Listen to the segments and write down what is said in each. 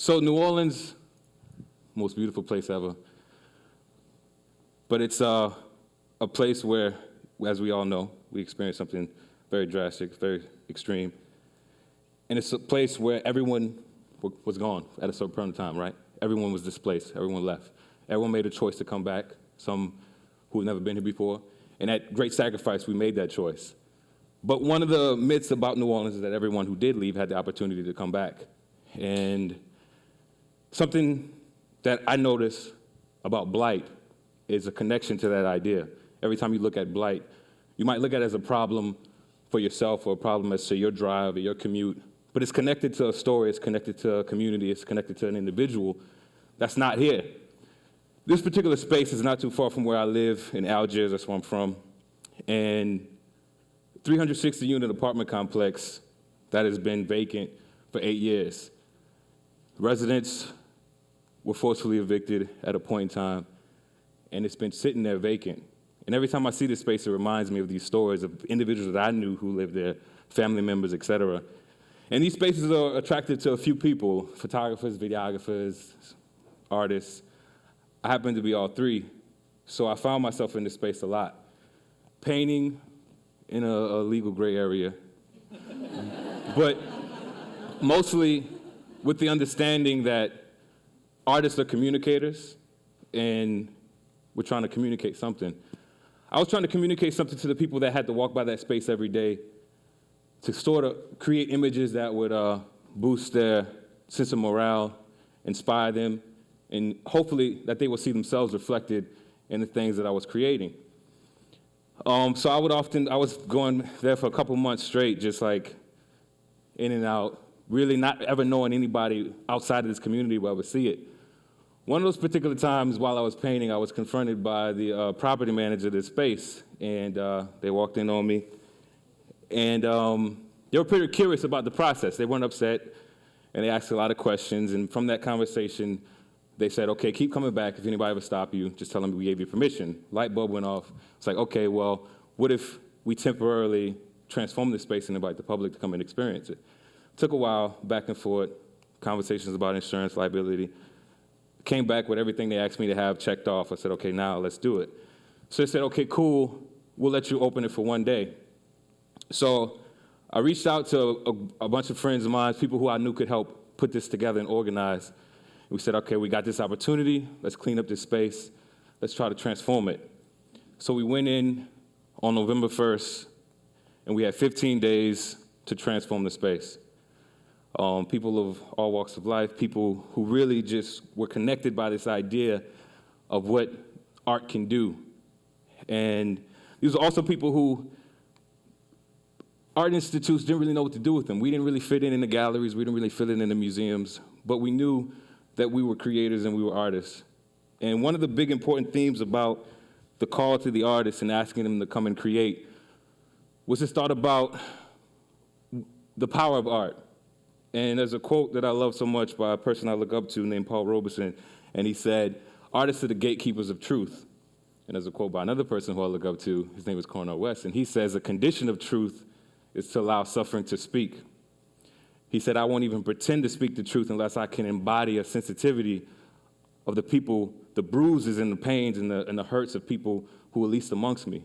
So New Orleans, most beautiful place ever. But it's a place where, as we all know, we experienced something very drastic, very extreme. And it's a place where everyone was gone at a certain point in time, right? Everyone was displaced, everyone left. Everyone made a choice to come back, some who had never been here before. And at great sacrifice, we made that choice. But one of the myths about New Orleans is that everyone who did leave had the opportunity to come back. And something that I notice about blight is a connection to that idea. Every time you look at blight, you might look at it as a problem for yourself or a problem as to your drive or your commute, but it's connected to a story, it's connected to a community, it's connected to an individual that's not here. This particular space is not too far from where I live in Algiers, that's where I'm from, and 360-unit apartment complex that has been vacant for 8 years. Residents were forcefully evicted at a point in time, and it's been sitting there vacant. And every time I see this space, it reminds me of these stories of individuals that I knew who lived there, family members, et cetera. And these spaces are attracted to a few people, photographers, videographers, artists. I happen to be all three, so I found myself in this space a lot. Painting in a legal gray area, but mostly with the understanding that artists are communicators, and we're trying to communicate something. I was trying to communicate something to the people that had to walk by that space every day to sort of create images that would boost their sense of morale, inspire them, and hopefully that they will see themselves reflected in the things that I was creating. So I was going there for a couple months straight, just like in and out, really not ever knowing anybody outside of this community where I would see it. One of those particular times while I was painting, I was confronted by the property manager of this space, and they walked in on me, and they were pretty curious about the process. They weren't upset, and they asked a lot of questions, and from that conversation, they said, okay, keep coming back. If anybody ever stop you, just tell them we gave you permission. Light bulb went off. It's like, okay, well, what if we temporarily transform this space and invite the public to come and experience it? Took a while, back and forth, conversations about insurance, liability. Came back with everything they asked me to have checked off. I said, okay, now let's do it. So they said, okay, cool, we'll let you open it for one day. So I reached out to a bunch of friends of mine, people who I knew could help put this together and organize. We said, okay, we got this opportunity, let's clean up this space, let's try to transform it. So we went in on November 1st, and we had 15 days to transform the space. People of all walks of life, people who really just were connected by this idea of what art can do. And these are also people who art institutes didn't really know what to do with them. We didn't really fit in the galleries, we didn't really fit in the museums, but we knew that we were creators and we were artists. And one of the big important themes about the call to the artists and asking them to come and create was this thought about the power of art. And there's a quote that I love so much by a person I look up to named Paul Robeson, and he said, artists are the gatekeepers of truth. And there's a quote by another person who I look up to, his name is Cornel West, and he says, a condition of truth is to allow suffering to speak. He said, I won't even pretend to speak the truth unless I can embody a sensitivity of the people, the bruises and the pains and the hurts of people who are least amongst me.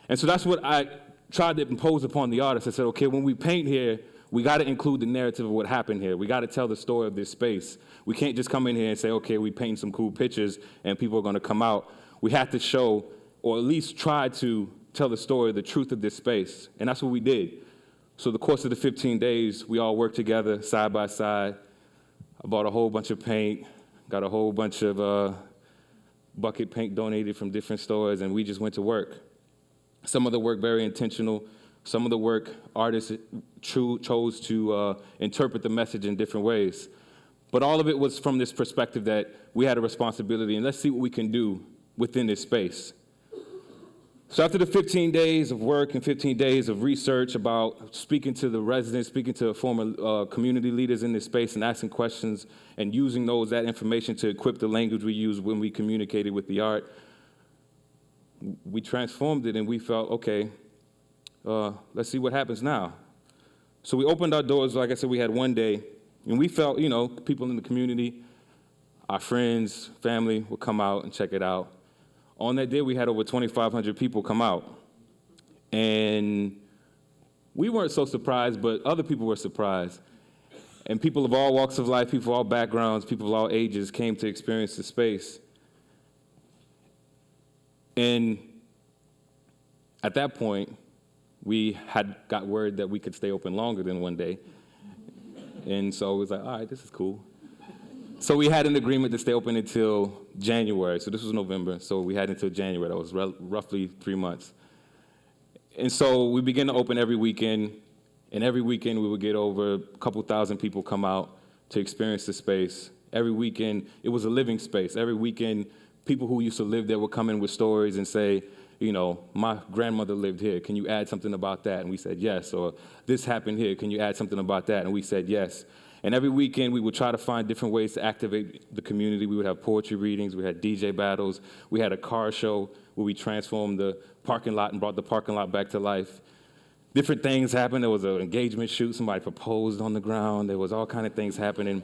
And so that's what I tried to impose upon the artists. I said, okay, when we paint here, we got to include the narrative of what happened here. We got to tell the story of this space. We can't just come in here and say, okay, we paint some cool pictures and people are going to come out. We have to show, or at least try to tell the story, the truth of this space. And that's what we did. So the course of the 15 days, we all worked together side by side. I bought a whole bunch of paint, got a whole bunch of bucket paint donated from different stores, and we just went to work. Some of the work very intentional. Some of the work, artists chose to interpret the message in different ways. But all of it was from this perspective that we had a responsibility, and let's see what we can do within this space. So after the 15 days of work and 15 days of research about speaking to the residents, speaking to former community leaders in this space and asking questions and using that information to equip the language we use when we communicated with the art, we transformed it and we felt, okay, let's see what happens now. So we opened our doors. Like I said, we had one day, And we felt, people in the community, our friends, family would come out and check it out. On that day, we had over 2,500 people come out. And we weren't so surprised, but other people were surprised. And people of all walks of life, people of all backgrounds, people of all ages came to experience the space. And at that point, we had got word that we could stay open longer than one day. And so it was like, all right, this is cool. So we had an agreement to stay open until January. So this was November. So we had until January. That was roughly 3 months. And so we began to open every weekend. And every weekend we would get over a couple thousand people come out to experience the space. Every weekend, it was a living space. Every weekend, people who used to live there would come in with stories and say, my grandmother lived here. Can you add something about that? And we said yes. Or this happened here. Can you add something about that? And we said yes. And every weekend, we would try to find different ways to activate the community. We would have poetry readings. We had DJ battles. We had a car show where we transformed the parking lot and brought the parking lot back to life. Different things happened. There was an engagement shoot. Somebody proposed on the ground. There was all kind of things happening.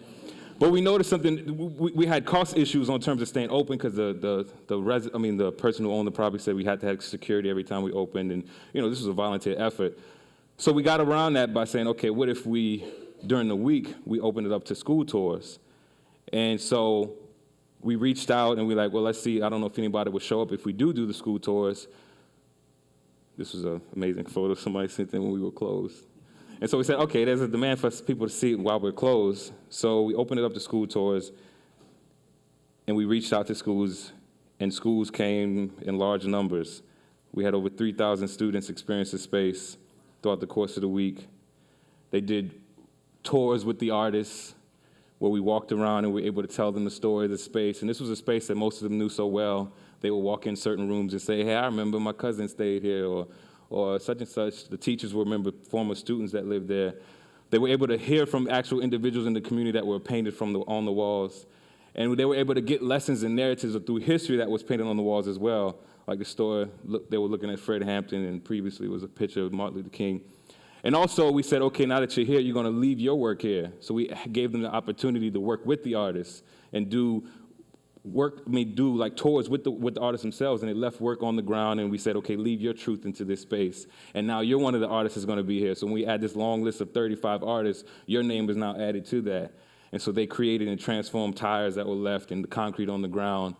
But we noticed something. We had cost issues on terms of staying open because the person who owned the property said we had to have security every time we opened, and this was a volunteer effort. So we got around that by saying, okay, what if during the week we opened it up to school tours? And so we reached out and we like, well, let's see. I don't know if anybody would show up if we do the school tours. This was an amazing photo somebody sent in when we were closed. And so we said, okay, there's a demand for people to see it while we're closed. So we opened it up to school tours, and we reached out to schools, and schools came in large numbers. We had over 3,000 students experience the space throughout the course of the week. They did tours with the artists where we walked around and we were able to tell them the story of the space. And this was a space that most of them knew so well. They would walk in certain rooms and say, hey, I remember my cousin stayed here, or such and such. The teachers will remember former students that lived there. They were able to hear from actual individuals in the community that were painted on the walls. And they were able to get lessons and narratives through history that was painted on the walls as well. Like the story, they were looking at Fred Hampton, and previously was a picture of Martin Luther King. And also we said, okay, now that you're here, you're going to leave your work here. So we gave them the opportunity to work with the artists and do tours with the artists themselves, and they left work on the ground, and we said, okay, leave your truth into this space. And now you're one of the artists that's going to be here. So when we add this long list of 35 artists, your name is now added to that. And so they created and transformed tires that were left and the concrete on the ground.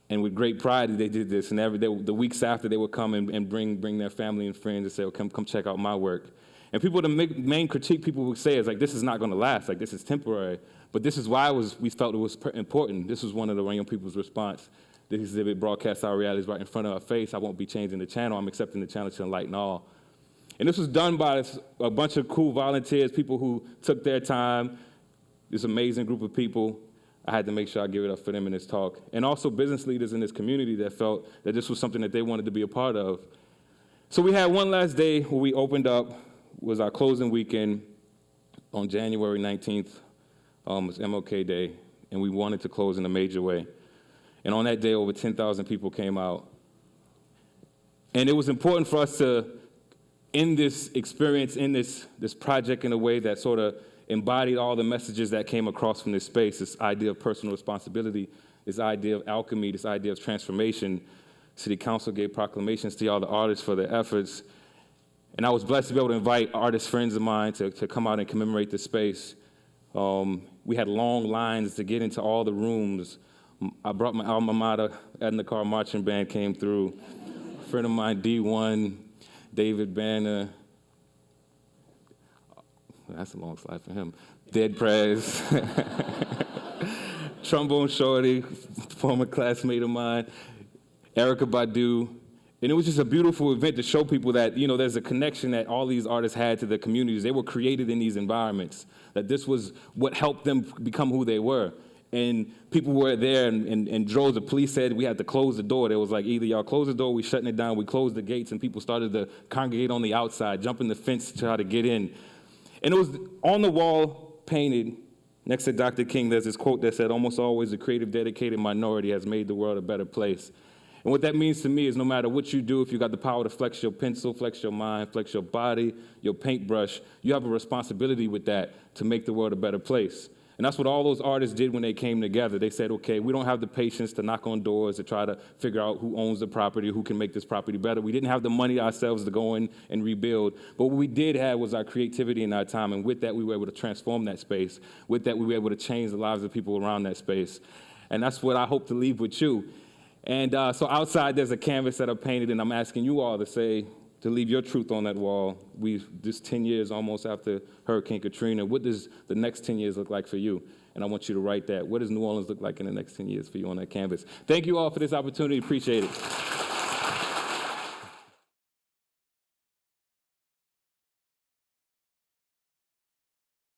And with great pride, they did this. And the weeks after, they would come and bring their family and friends and say, oh, come check out my work. And the main critique people would say is like, this is not going to last. Like, this is temporary. But this is why we felt it was important. This was one of the young people's response. This exhibit broadcasts our realities right in front of our face. I won't be changing the channel. I'm accepting the challenge to enlighten all. And this was done by a bunch of cool volunteers, people who took their time, this amazing group of people. I had to make sure I give it up for them in this talk. And also business leaders in this community that felt that this was something that they wanted to be a part of. So we had one last day where we opened up, was our closing weekend on January 19th. It was MLK Day, and we wanted to close in a major way. And on that day, over 10,000 people came out. And it was important for us to end this experience, in this project in a way that sort of embodied all the messages that came across from this space, this idea of personal responsibility, this idea of alchemy, this idea of transformation. City Council gave proclamations to all the artists for their efforts. And I was blessed to be able to invite artist friends of mine to come out and commemorate the space. We had long lines to get into all the rooms. I brought my alma mater, Edna Carr Marching Band came through. A friend of mine, D1, David Banner. That's a long slide for him. Dead Prez. Trombone Shorty, former classmate of mine. Erica Badu. And it was just a beautiful event to show people that, there's a connection that all these artists had to the communities. They were created in these environments, that this was what helped them become who they were. And people were there and droves. The police said we had to close the door. There was like, either y'all close the door, we shutting it down, we closed the gates, and people started to congregate on the outside, jumping the fence to try to get in. And it was on the wall, painted, next to Dr. King, there's this quote that said, almost always the creative, dedicated minority has made the world a better place. And what that means to me is no matter what you do, if you got the power to flex your pencil, flex your mind, flex your body, your paintbrush, you have a responsibility with that to make the world a better place. And that's what all those artists did when they came together. They said, okay, we don't have the patience to knock on doors to try to figure out who owns the property, who can make this property better. We didn't have the money ourselves to go in and rebuild. But what we did have was our creativity and our time. And with that, we were able to transform that space. With that, we were able to change the lives of people around that space. And that's what I hope to leave with you. And so outside, there's a canvas that I painted, and I'm asking you all to leave your truth on that wall. This 10 years almost after Hurricane Katrina, what does the next 10 years look like for you? And I want you to write that. What does New Orleans look like in the next 10 years for you on that canvas? Thank you all for this opportunity. Appreciate it.